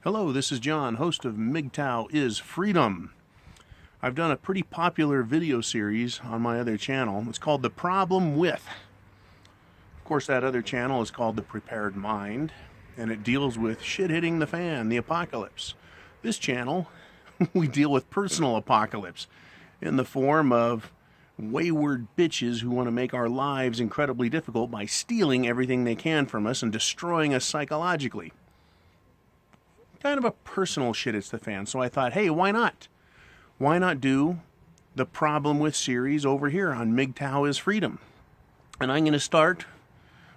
Hello, this is John, host of MGTOW is Freedom. I've done a pretty popular video series on my other channel. It's called The Problem With. Of course, that other channel is called The Prepared Mind, and it deals with shit hitting the fan, the apocalypse. This channel, we deal with personal apocalypse in the form of wayward bitches who want to make our lives incredibly difficult by stealing everything they can from us and destroying us psychologically. Kind of a personal shit hits the fan. So I thought, hey, why not? Why not do the Problem With series over here on MGTOW is Freedom? And I'm going to start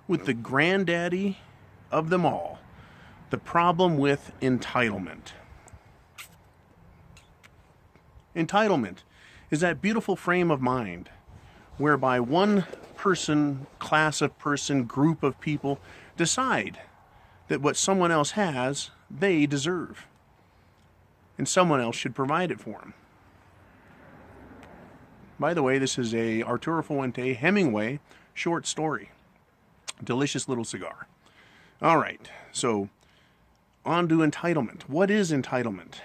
with the granddaddy of them all, the problem with entitlement. Entitlement is that beautiful frame of mind whereby one person, class of person, group of people decide that what someone else has, they deserve. And someone else should provide it for them. By the way, this is a Arturo Fuente Hemingway short story. Delicious little cigar. All right, so on to entitlement. What is entitlement?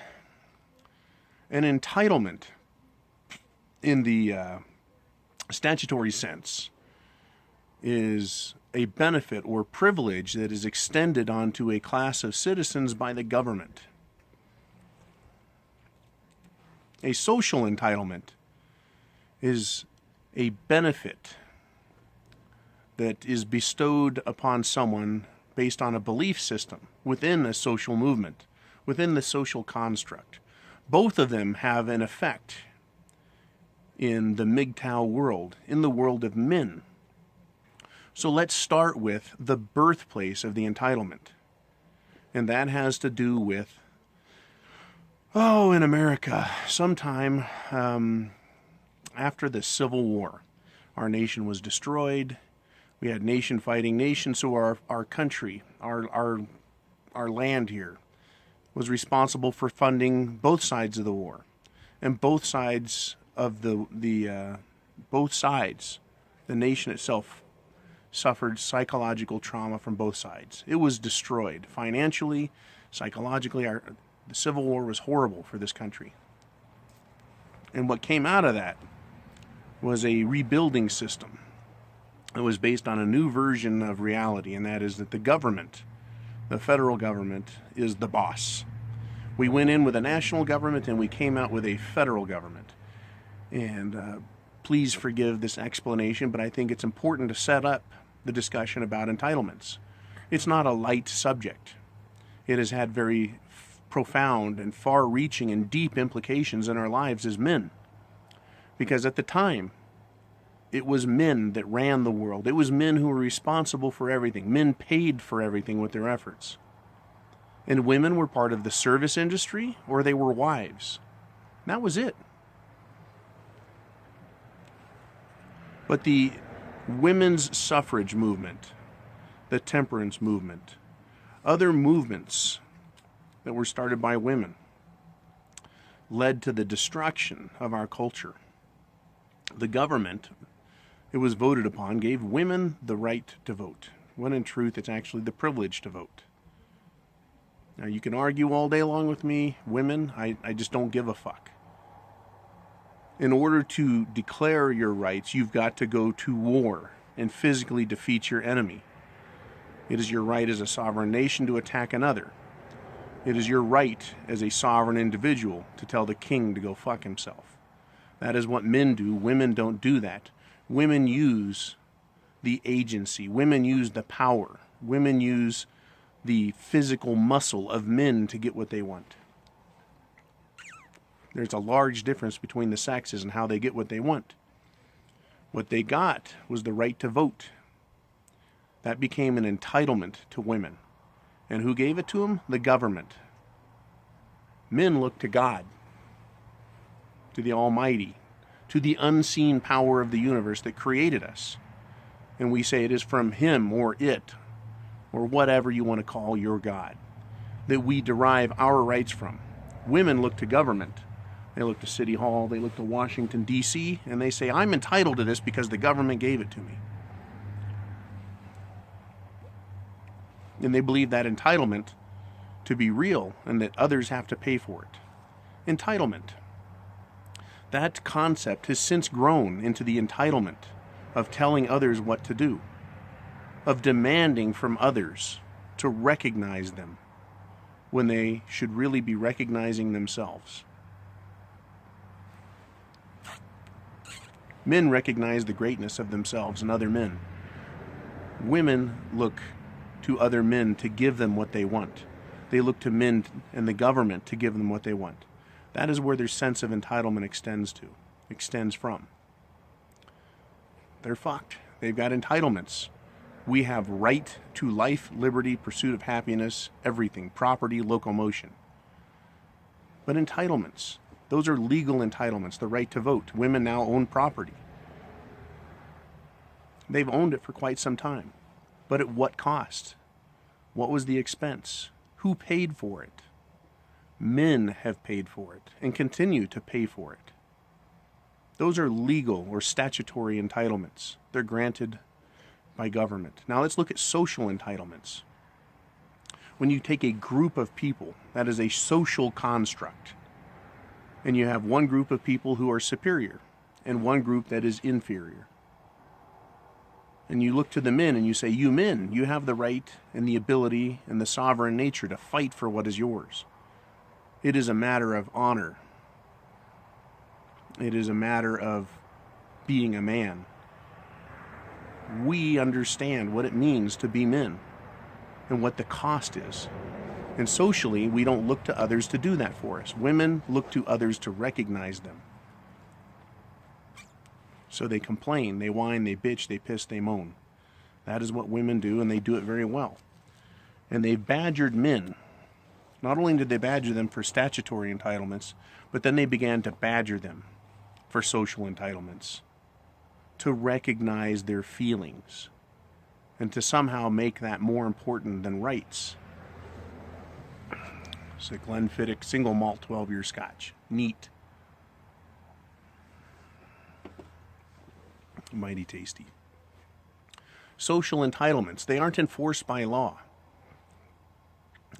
An entitlement, in the statutory sense, is a benefit or privilege that is extended onto a class of citizens by the government. A social entitlement is a benefit that is bestowed upon someone based on a belief system within a social movement, within the social construct. Both of them have an effect in the MGTOW world, in the world of men. So let's start with the birthplace of the entitlement. And that has to do with, in America, sometime after the Civil War. Our nation was destroyed. We had nation fighting nation, so our country, our land here, was responsible for funding both sides of the war. And both sides of the nation itself suffered psychological trauma from both sides. It was destroyed financially, psychologically. The Civil War was horrible for this country. And what came out of that was a rebuilding system that was based on a new version of reality, and that is that the government, the federal government, is the boss. We went in with a national government and we came out with a federal government. And please forgive this explanation, but I think it's important to set up the discussion about entitlements. It's not a light subject. It has had very profound and far-reaching and deep implications in our lives as men. Because at the time, it was men that ran the world. It was men who were responsible for everything. Men paid for everything with their efforts. And women were part of the service industry, or they were wives. And that was it. But the women's suffrage movement, the temperance movement, other movements that were started by women led to the destruction of our culture. The government, it was voted upon, gave women the right to vote, when in truth it's actually the privilege to vote. Now you can argue all day long with me, women, I just don't give a fuck. In order to declare your rights, you've got to go to war and physically defeat your enemy. It is your right as a sovereign nation to attack another. It is your right as a sovereign individual to tell the king to go fuck himself. That is what men do. Women don't do that. Women use the agency. Women use the power. Women use the physical muscle of men to get what they want. There's a large difference between the sexes and how they get what they want. What they got was the right to vote. That became an entitlement to women. And who gave it to them? The government. Men look to God, to the Almighty, to the unseen power of the universe that created us. And we say it is from Him or it, or whatever you want to call your God, that we derive our rights from. Women look to government. They look to City Hall, they look to Washington, D.C., and they say, I'm entitled to this because the government gave it to me. And they believe that entitlement to be real and that others have to pay for it. Entitlement. That concept has since grown into the entitlement of telling others what to do, of demanding from others to recognize them when they should really be recognizing themselves. Men recognize the greatness of themselves and other men. Women look to other men to give them what they want. They look to men and the government to give them what they want. That is where their sense of entitlement extends from. They're fucked. They've got entitlements. We have right to life, liberty, pursuit of happiness, everything, property, locomotion. But entitlements, those are legal entitlements, the right to vote. Women now own property. They've owned it for quite some time. But at what cost? What was the expense? Who paid for it? Men have paid for it and continue to pay for it. Those are legal or statutory entitlements. They're granted by government. Now let's look at social entitlements. When you take a group of people, that is a social construct, and you have one group of people who are superior and one group that is inferior. And you look to the men and you say, you men, you have the right and the ability and the sovereign nature to fight for what is yours. It is a matter of honor. It is a matter of being a man. We understand what it means to be men and what the cost is. And socially, we don't look to others to do that for us. Women look to others to recognize them. So they complain, they whine, they bitch, they piss, they moan. That is what women do, and they do it very well. And they've badgered men. Not only did they badger them for statutory entitlements, but then they began to badger them for social entitlements, to recognize their feelings, and to somehow make that more important than rights. It's a Glenfiddich single malt 12-year Scotch. Neat. Mighty tasty. Social entitlements, they aren't enforced by law.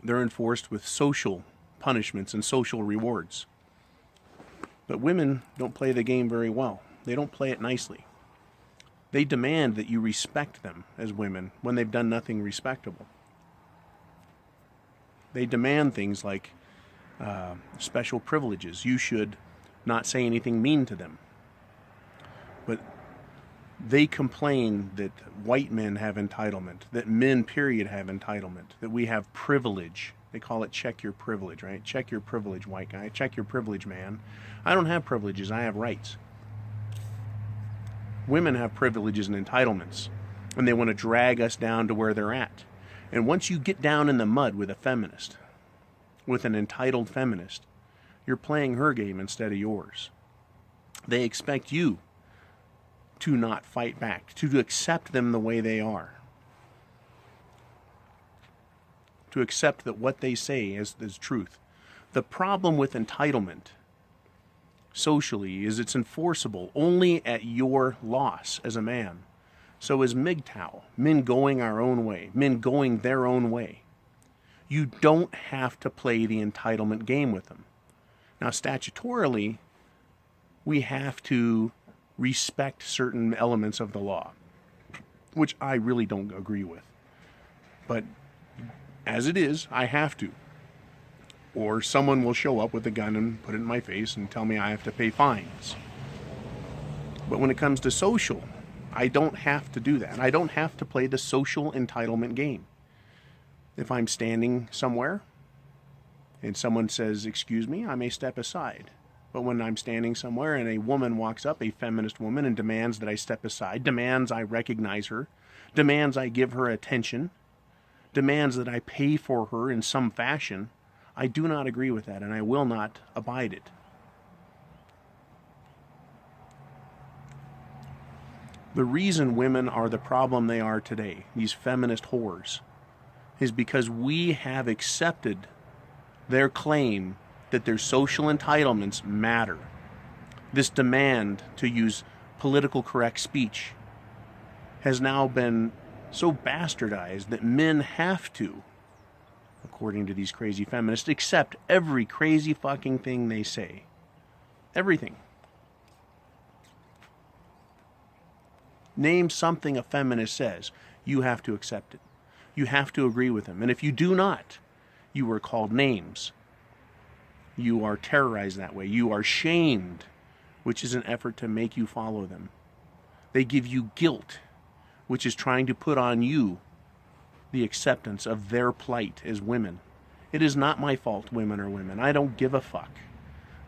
They're enforced with social punishments and social rewards. But women don't play the game very well. They don't play it nicely. They demand that you respect them as women when they've done nothing respectable. They demand things like special privileges. You should not say anything mean to them. But they complain that white men have entitlement, that men, period, have entitlement, that we have privilege. They call it check your privilege, right? Check your privilege, white guy. Check your privilege, man. I don't have privileges. I have rights. Women have privileges and entitlements, and they want to drag us down to where they're at. And once you get down in the mud with a feminist, with an entitled feminist, you're playing her game instead of yours. They expect you to not fight back, to accept them the way they are, to accept that what they say is truth. The problem with entitlement socially is it's enforceable only at your loss as a man. So as MGTOW, men going our own way, men going their own way, you don't have to play the entitlement game with them. Now statutorily, we have to respect certain elements of the law, which I really don't agree with. But as it is, I have to. Or someone will show up with a gun and put it in my face and tell me I have to pay fines. But when it comes to social, I don't have to do that. I don't have to play the social entitlement game. If I'm standing somewhere and someone says, "Excuse me," I may step aside. But when I'm standing somewhere and a woman walks up, a feminist woman, and demands that I step aside, demands I recognize her, demands I give her attention, demands that I pay for her in some fashion, I do not agree with that, and I will not abide it. The reason women are the problem they are today, these feminist whores, is because we have accepted their claim that their social entitlements matter. This demand to use political correct speech has now been so bastardized that men have to, according to these crazy feminists, accept every crazy fucking thing they say. Everything. Name something a feminist says, you have to accept it. You have to agree with them. And if you do not, you are called names. You are terrorized that way. You are shamed, which is an effort to make you follow them. They give you guilt, which is trying to put on you the acceptance of their plight as women. It is not my fault women are women. I don't give a fuck.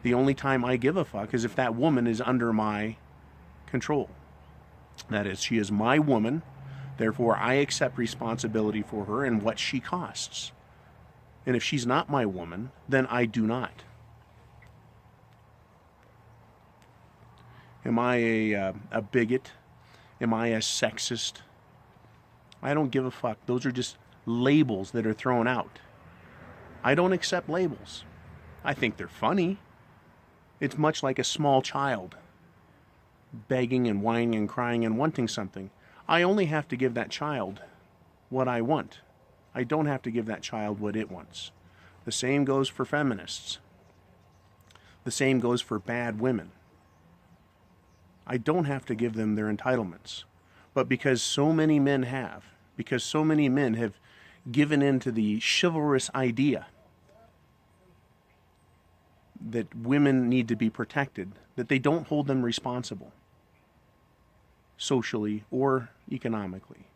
The only time I give a fuck is if that woman is under my control. That is, she is my woman, therefore I accept responsibility for her and what she costs. And if she's not my woman, then I do not. Am I a bigot? Am I a sexist? I don't give a fuck. Those are just labels that are thrown out. I don't accept labels. I think they're funny. It's much like a small child begging and whining and crying and wanting something. I only have to give that child what I want. I don't have to give that child what it wants. The same goes for feminists. The same goes for bad women. I don't have to give them their entitlements. But because so many men have given in to the chivalrous idea that women need to be protected, that they don't hold them responsible, socially or economically.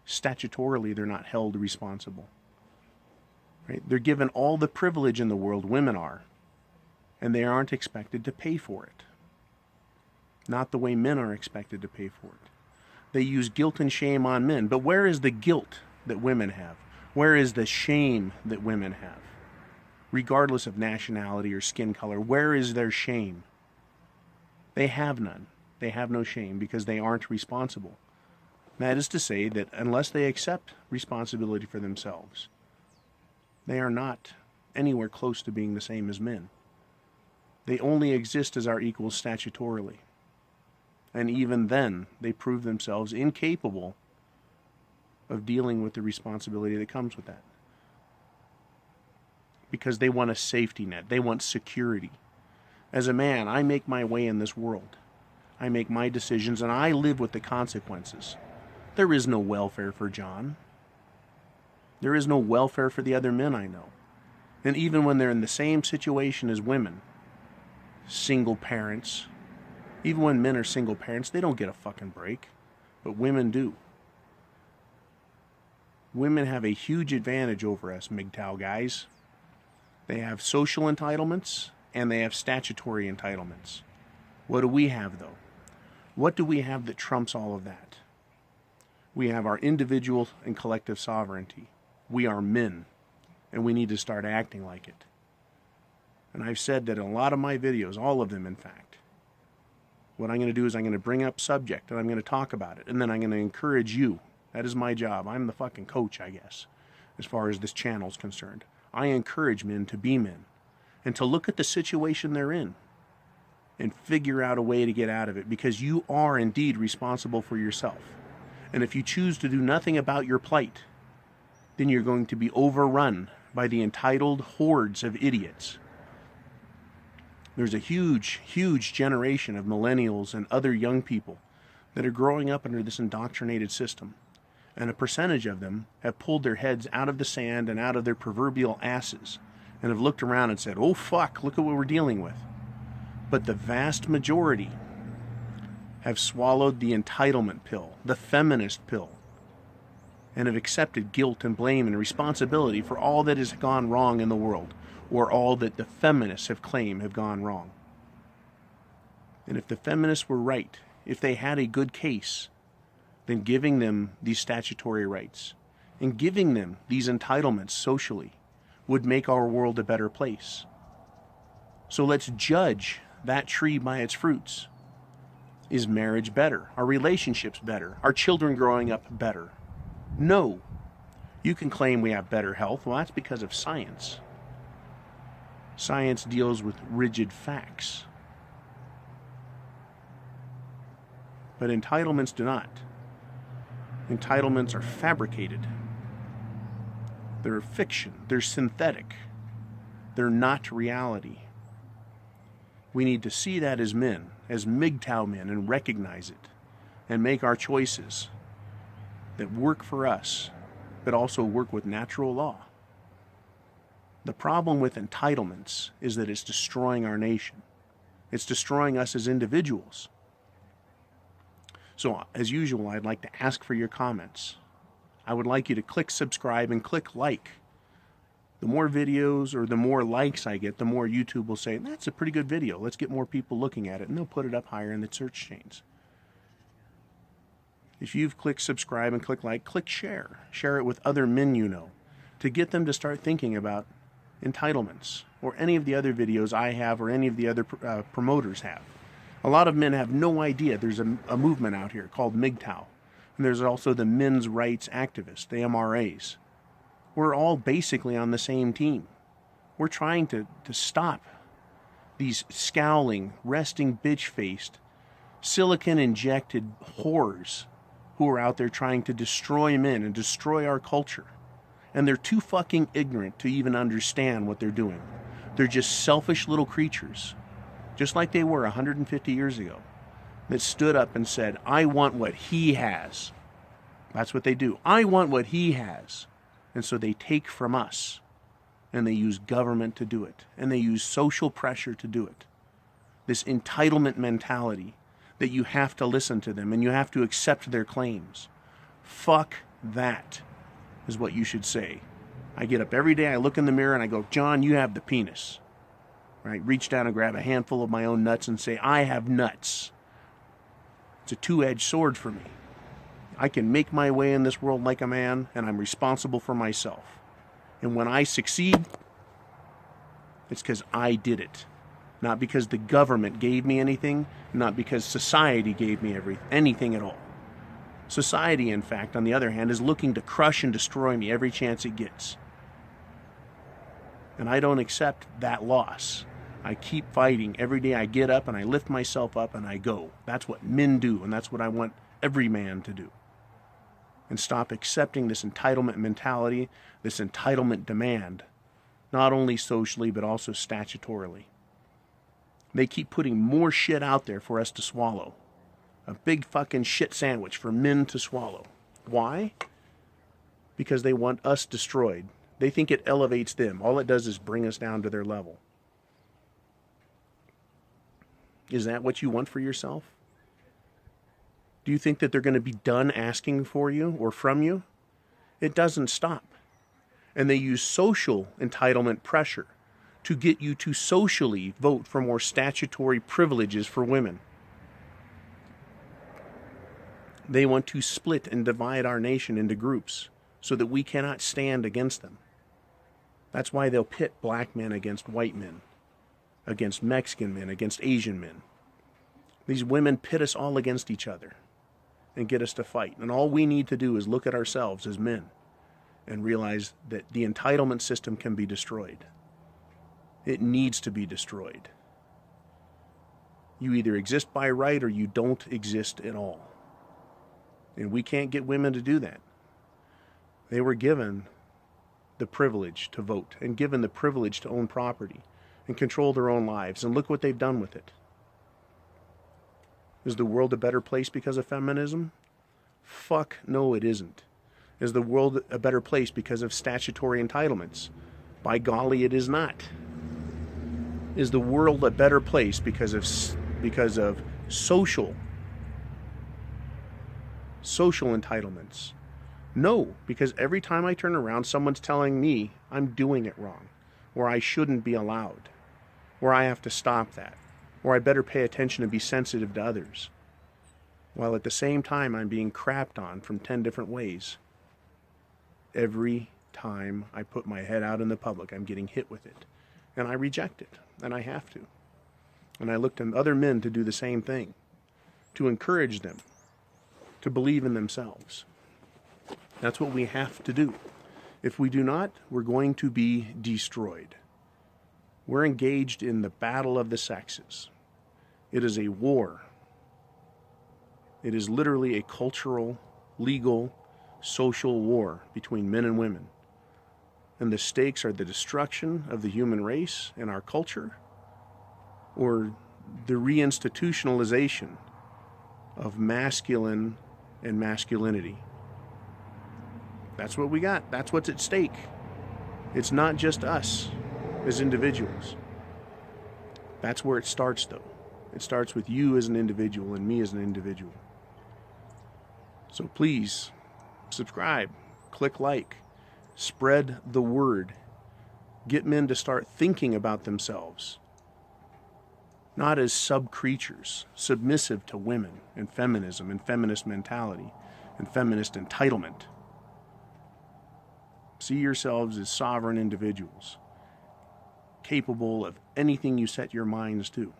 Statutorily, they're not held responsible. Right? They're given all the privilege in the world, women are, and they aren't expected to pay for it. Not the way men are expected to pay for it. They use guilt and shame on men, but where is the guilt that women have? Where is the shame that women have? Regardless of nationality or skin color, where is their shame? They have none. They have no shame because they aren't responsible. That is to say that unless they accept responsibility for themselves, they are not anywhere close to being the same as men. They only exist as our equals statutorily. And even then, they prove themselves incapable of dealing with the responsibility that comes with that. Because they want a safety net. They want security. As a man, I make my way in this world. I make my decisions, and I live with the consequences. There is no welfare for John. There is no welfare for the other men I know. And even when they're in the same situation as women, single parents, even when men are single parents, they don't get a fucking break. But women do. Women have a huge advantage over us, MGTOW guys. They have social entitlements, and they have statutory entitlements. What do we have, though? What do we have that trumps all of that? We have our individual and collective sovereignty. We are men, and we need to start acting like it. And I've said that in a lot of my videos, all of them in fact, what I'm going to do is I'm going to bring up subject, and I'm going to talk about it, and then I'm going to encourage you. That is my job. I'm the fucking coach, I guess, as far as this channel is concerned. I encourage men to be men, and to look at the situation they're in, and figure out a way to get out of it, because you are indeed responsible for yourself. And if you choose to do nothing about your plight, then you're going to be overrun by the entitled hordes of idiots. There's a huge, huge generation of millennials and other young people that are growing up under this indoctrinated system. And a percentage of them have pulled their heads out of the sand and out of their proverbial asses and have looked around and said, oh fuck, look at what we're dealing with. But the vast majority have swallowed the entitlement pill, the feminist pill, and have accepted guilt and blame and responsibility for all that has gone wrong in the world, or all that the feminists have claimed have gone wrong. And if the feminists were right, if they had a good case, then giving them these statutory rights and giving them these entitlements socially would make our world a better place. So let's judge that tree by its fruits. Is marriage better? Are relationships better? Are children growing up better? No. You can claim we have better health. Well, that's because of science. Science deals with rigid facts. But entitlements do not. Entitlements are fabricated. They're fiction. They're synthetic. They're not reality. We need to see that as men, as MGTOW men, and recognize it, and make our choices that work for us, but also work with natural law. The problem with entitlements is that it's destroying our nation. It's destroying us as individuals. So, as usual, I'd like to ask for your comments. I would like you to click subscribe and click like. The more videos or the more likes I get, the more YouTube will say, that's a pretty good video. Let's get more people looking at it, and they'll put it up higher in the search chains. If you've clicked subscribe and click like, click share. Share it with other men you know to get them to start thinking about entitlements or any of the other videos I have or any of the other promoters have. A lot of men have no idea there's a movement out here called MGTOW. And there's also the men's rights activists, the MRAs. We're all basically on the same team. We're trying to stop these scowling, resting bitch-faced, silicon-injected whores who are out there trying to destroy men and destroy our culture. And they're too fucking ignorant to even understand what they're doing. They're just selfish little creatures, just like they were 150 years ago, that stood up and said, I want what he has. That's what they do. I want what he has. And so they take from us, and they use government to do it, and they use social pressure to do it. This entitlement mentality that you have to listen to them and you have to accept their claims. Fuck that is what you should say. I get up every day, I look in the mirror, and I go, John, you have the penis. Right? Reach down and grab a handful of my own nuts and say, I have nuts. It's a two-edged sword for me. I can make my way in this world like a man, and I'm responsible for myself. And when I succeed, it's because I did it. Not because the government gave me anything, not because society gave me anything at all. Society, in fact, on the other hand, is looking to crush and destroy me every chance it gets. And I don't accept that loss. I keep fighting. Every day I get up and I lift myself up and I go. That's what men do, and that's what I want every man to do. And stop accepting this entitlement mentality, this entitlement demand, not only socially but also statutorily. They keep putting more shit out there for us to swallow. A big fucking shit sandwich for men to swallow. Why? Because they want us destroyed. They think it elevates them. All it does is bring us down to their level. Is that what you want for yourself? Do you think that they're going to be done asking for you or from you? It doesn't stop. And they use social entitlement pressure to get you to socially vote for more statutory privileges for women. They want to split and divide our nation into groups so that we cannot stand against them. That's why they'll pit black men against white men, against Mexican men, against Asian men. These women pit us all against each other and get us to fight. And all we need to do is look at ourselves as men and realize that the entitlement system can be destroyed. It needs to be destroyed. You either exist by right or you don't exist at all. And we can't get women to do that. They were given the privilege to vote and given the privilege to own property and control their own lives. And look what they've done with it. Is the world a better place because of feminism? Fuck no, it isn't. Is the world a better place because of statutory entitlements? By golly, it is not. Is the world a better place because of social entitlements? No, because every time I turn around, someone's telling me I'm doing it wrong, or I shouldn't be allowed, or I have to stop that, or I better pay attention and be sensitive to others, while at the same time I'm being crapped on from 10 different ways. Every time I put my head out in the public, I'm getting hit with it, and I reject it, and I have to. And I look to other men to do the same thing, to encourage them, to believe in themselves. That's what we have to do. If we do not, we're going to be destroyed. We're engaged in the battle of the sexes. It is a war. It is literally a cultural, legal, social war between men and women. and the stakes are the destruction of the human race and our culture, or the reinstitutionalization of masculine and masculinity. That's what we got. That's what's at stake. It's not just us as individuals. That's where it starts, though. It starts with you as an individual and me as an individual. So please, subscribe, click like, spread the word. Get men to start thinking about themselves, not as sub-creatures, submissive to women and feminism and feminist mentality and feminist entitlement. See yourselves as sovereign individuals, capable of anything you set your minds to,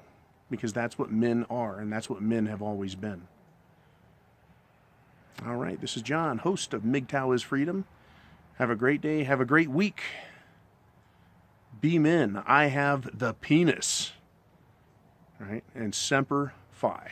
because that's what men are, and that's what men have always been. All right, this is John, host of MGTOW is Freedom. Have a great day. Have a great week. Be men. I have the penis. All right, and Semper Fi.